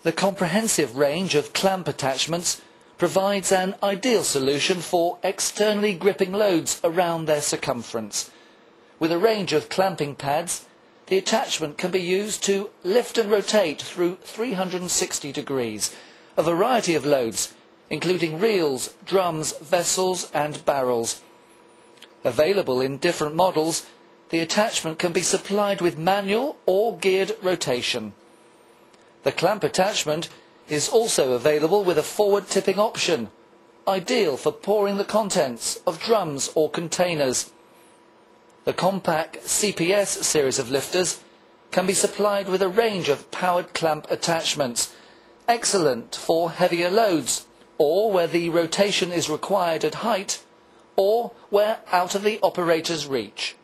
The comprehensive range of clamp attachments provides an ideal solution for externally gripping loads around their circumference. With a range of clamping pads, the attachment can be used to lift and rotate through 360 degrees a variety of loads, including reels, drums, vessels and barrels. Available in different models, the attachment can be supplied with manual or geared rotation. The clamp attachment is also available with a forward tipping option, ideal for pouring the contents of drums or containers. The Compac CPS series of lifters can be supplied with a range of powered clamp attachments, excellent for heavier loads, or where the rotation is required at height, or where out of the operator's reach.